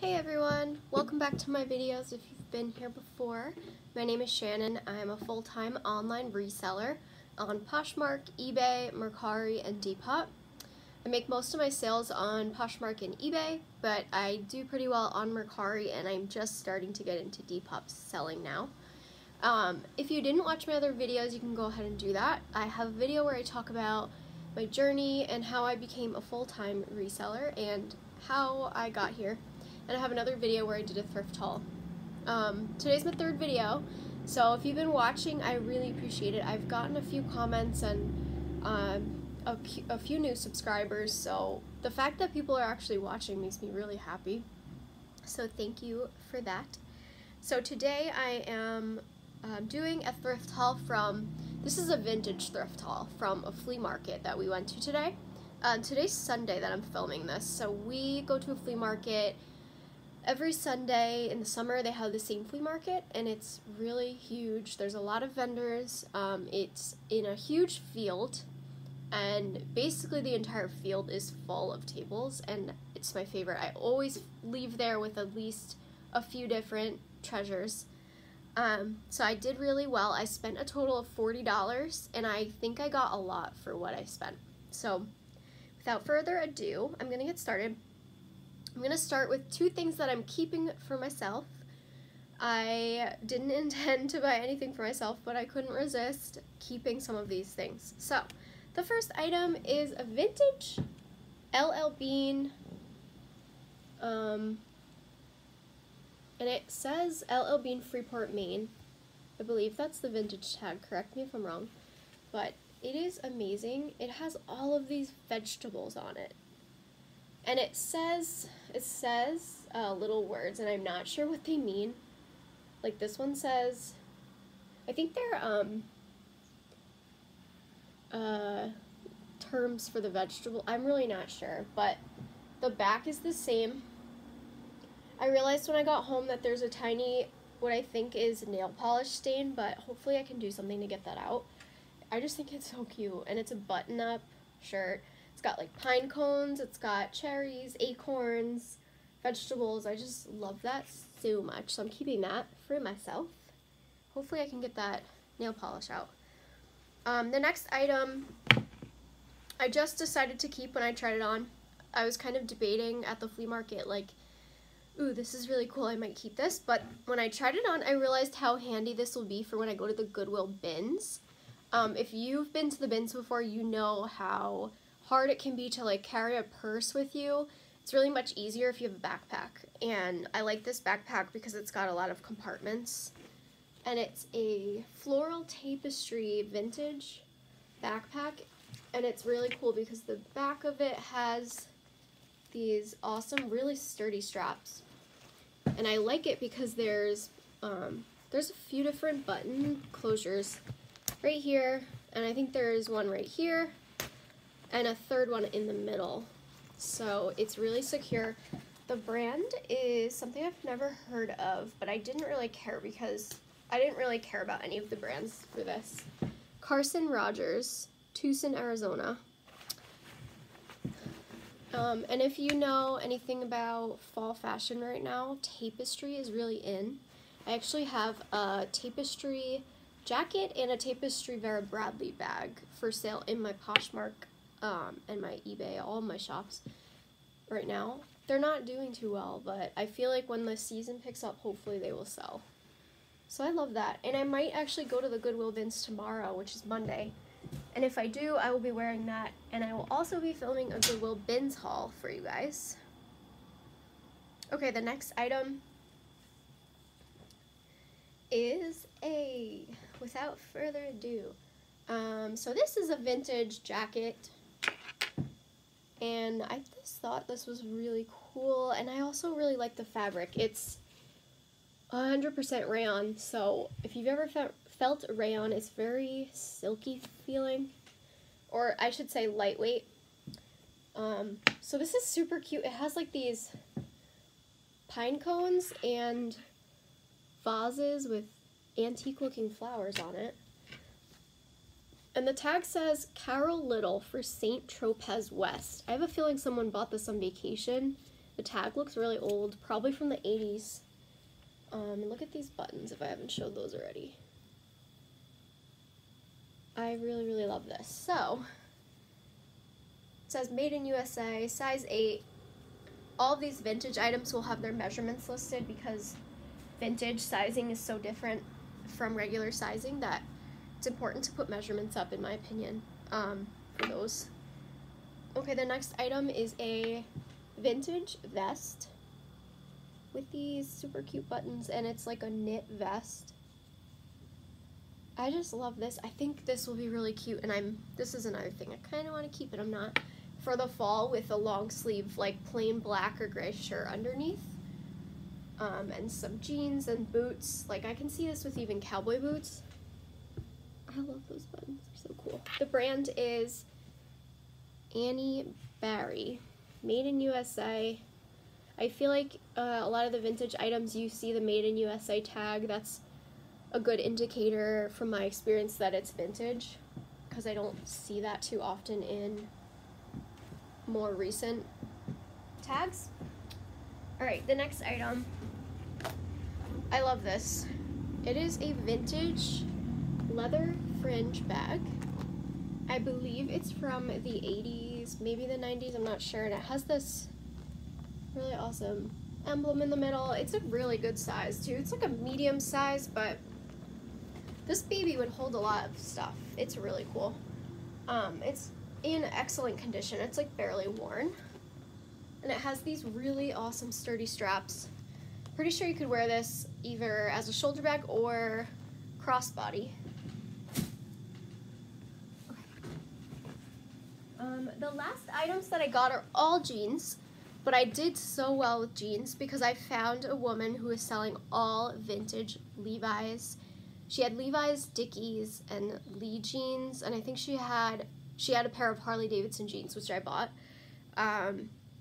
Hey everyone, welcome back to my videos if you've been here before. My name is Shannon. I'm a full-time online reseller on Poshmark, eBay, Mercari, and Depop. I make most of my sales on Poshmark and eBay, but I do pretty well on Mercari, and I'm just starting to get into Depop selling now. If you didn't watch my other videos, you can go ahead and do that. I have a video where I talk about my journey and how I became a full-time reseller and how I got here. And I have another video where I did a thrift haul. Today's my third video, so if you've been watching, I really appreciate it. I've gotten a few comments and a few new subscribers, so the fact that people are actually watching makes me really happy. So thank you for that. So today I am doing a thrift haul this is a vintage thrift haul from a flea market that we went to today. Today's Sunday that I'm filming this, so we go to a flea market every Sunday in the summer. They have the same flea market, and it's really huge. There's a lot of vendors. It's in a huge field, and basically the entire field is full of tables, and it's my favorite. I always leave there with at least a few different treasures. So I did really well. I spent a total of $40, and I think I got a lot for what I spent. So without further ado, I'm going to get started. I'm going to start with two things that I'm keeping for myself. I didn't intend to buy anything for myself, but I couldn't resist keeping some of these things. So, the first item is a vintage LL Bean, and it says LL Bean Freeport, Maine. I believe that's the vintage tag, correct me if I'm wrong, but it is amazing. It has all of these vegetables on it. And it says little words, and I'm not sure what they mean. Like this one says, I think they're terms for the vegetable. I'm really not sure, but the back is the same. I realized when I got home that there's a tiny, what I think is nail polish stain, but hopefully I can do something to get that out. I just think it's so cute, and it's a button-up shirt. It's got like pine cones, it's got cherries, acorns, vegetables. I just love that so much, so I'm keeping that for myself. Hopefully I can get that nail polish out. The next item I just decided to keep when I tried it on. I was kind of debating at the flea market, like, ooh, this is really cool, I might keep this, but when I tried it on, I realized how handy this will be for when I go to the Goodwill bins. If you've been to the bins before, you know how hard it can be to like carry a purse with you. It's really much easier if you have a backpack, and I like this backpack because it's got a lot of compartments, and it's a floral tapestry vintage backpack, and it's really cool because the back of it has these awesome, really sturdy straps, and I like it because there's a few different button closures right here, and I think there's one right here and a third one in the middle, so it's really secure. The brand is something I've never heard of, but I didn't really care because I didn't really care about any of the brands for this. Carson Rogers, Tucson, Arizona. And if you know anything about fall fashion right now, tapestry is really in. I actually have a tapestry jacket and a tapestry Vera Bradley bag for sale in my Poshmark and my eBay, all my shops right now. They're not doing too well, but I feel like when the season picks up, hopefully they will sell. So I love that, and I might actually go to the Goodwill bins tomorrow, which is Monday, and if I do, I will be wearing that, and I will also be filming a Goodwill bins haul for you guys. Okay, the next item is without further ado, so this is a vintage jacket, and I just thought this was really cool, and I also really like the fabric. It's 100% rayon, so if you've ever felt rayon, it's very silky feeling, or I should say lightweight. So this is super cute. It has like these pine cones and vases with antique looking flowers on it. And the tag says Carol Little for St. Tropez West. I have a feeling someone bought this on vacation The tag looks really old, probably from the 80s. And look at these buttons if I haven't showed those already. I really, really love this. So, it says made in USA, size 8. All of these vintage items will have their measurements listed because vintage sizing is so different from regular sizing that it's important to put measurements up, in my opinion, for those. Okay, the next item is a vintage vest with these super cute buttons, and it's like a knit vest. I just love this. I think this will be really cute, and this is another thing. I kind of want to keep it. I'm not. For the fall with a long sleeve, like plain black or gray shirt underneath. And some jeans and boots. Like, I can see this with even cowboy boots. I love those buttons. They're so cool. The brand is Annie Barry. Made in USA. I feel like a lot of the vintage items, you see the Made in USA tag. That's a good indicator from my experience that it's vintage, because I don't see that too often in more recent tags. Alright, the next item. I love this. It is a vintage leather fringe bag. I believe it's from the 80s, maybe the 90s, I'm not sure, and it has this really awesome emblem in the middle. It's a really good size too. It's like a medium size, but this baby would hold a lot of stuff. It's really cool. It's in excellent condition. It's like barely worn. And it has these really awesome sturdy straps. Pretty sure you could wear this either as a shoulder bag or crossbody. Okay. The last items that I got are all jeans, but I did so well with jeans because I found a woman who was selling all vintage Levi's. She had Levi's, Dickies, and Lee jeans, and I think she had a pair of Harley Davidson jeans, which I bought.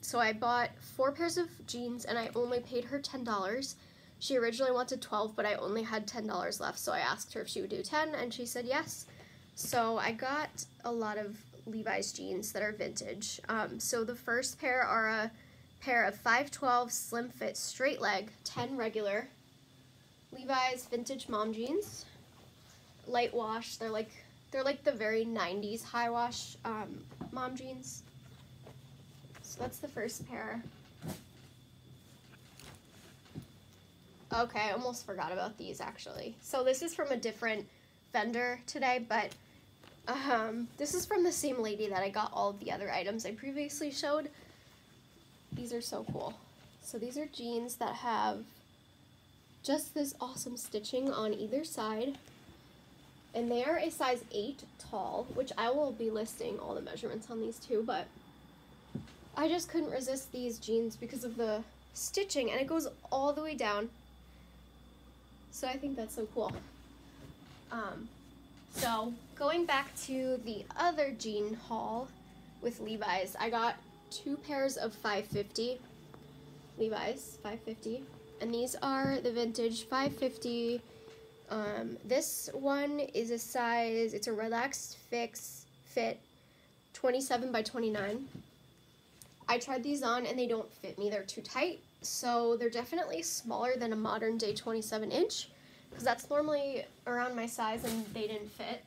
So I bought 4 pairs of jeans, and I only paid her $10. She originally wanted 12, but I only had $10 left, so I asked her if she would do 10, and she said yes. So I got a lot of Levi's jeans that are vintage. So the first pair are a pair of 512 slim fit straight leg, 10 regular Levi's vintage mom jeans, light wash. They're like the very 90s high wash mom jeans. So that's the first pair. Okay, I almost forgot about these actually. So this is from a different vendor today, but this is from the same lady that I got all of the other items I previously showed. These are so cool. So these are jeans that have just this awesome stitching on either side. And they are a size 8 tall, which I will be listing all the measurements on these too, but I just couldn't resist these jeans because of the stitching, and it goes all the way down. So I think that's so cool. So going back to the other jean haul with Levi's, I got 2 pairs of 550 Levi's, 550, and these are the vintage 550. This one is a size, it's a relaxed fit 27 by 29. I tried these on and they don't fit me, they're too tight, so they're definitely smaller than a modern day 27 inch, because that's normally around my size and they didn't fit.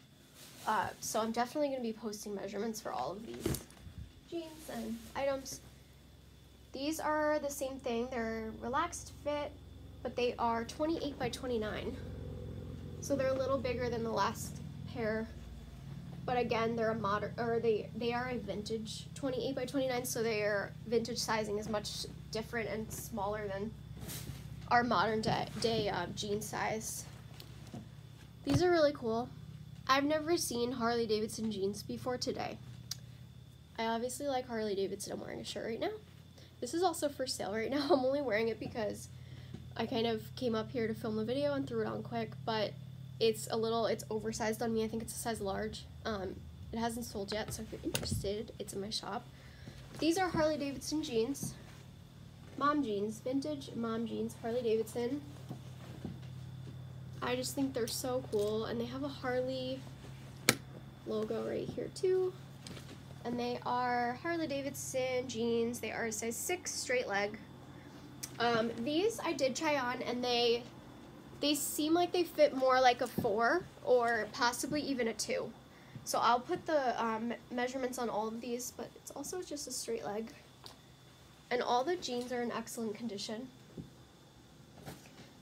So I'm definitely going to be posting measurements for all of these jeans and items. These are the same thing, they're relaxed fit, but they are 28 by 29. So they're a little bigger than the last pair, but again, they're a modern, or they are a vintage 28 by 29, so their vintage sizing is much different and smaller than our modern day jean size. These are really cool. I've never seen Harley Davidson jeans before today. I obviously like Harley Davidson. I'm wearing a shirt right now. This is also for sale right now. I'm only wearing it because I kind of came up here to film the video and threw it on quick, but it's oversized on me. I think it's a size large. It hasn't sold yet, so if you're interested, it's in my shop. These are Harley Davidson jeans. Mom jeans, vintage mom jeans, Harley Davidson. I just think they're so cool, and they have a Harley logo right here too. and they are Harley Davidson jeans. They are a size 6 straight leg. These I did try on, and they seem like they fit more like a 4 or possibly even a 2. So I'll put the measurements on all of these, but it's also just a straight leg. And all the jeans are in excellent condition.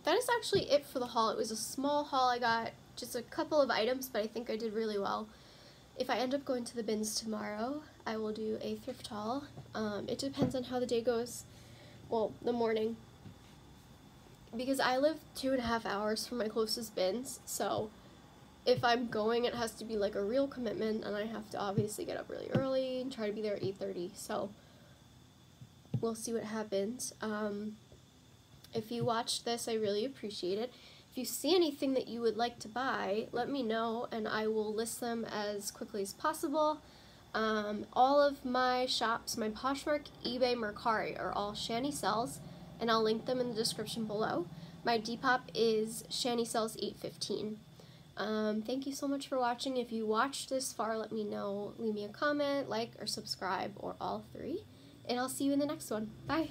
That is actually it for the haul. It was a small haul. I got just a couple of items, but I think I did really well. If I end up going to the bins tomorrow, I will do a thrift haul. It depends on how the day goes. Well, the morning. Because I live 2.5 hours from my closest bins, so if I'm going, it has to be like a real commitment, and I have to obviously get up really early and try to be there at 8:30, so we'll see what happens. If you watched this, I really appreciate it. If you see anything that you would like to buy, let me know, and I will list them as quickly as possible. All of my shops, my Poshmark, eBay, Mercari, are all Shani Sells, and I'll link them in the description below. My Depop is Shani Sells 815. Thank you so much for watching. If you watched this far, let me know. Leave me a comment, like, or subscribe, or all 3. And I'll see you in the next one. Bye!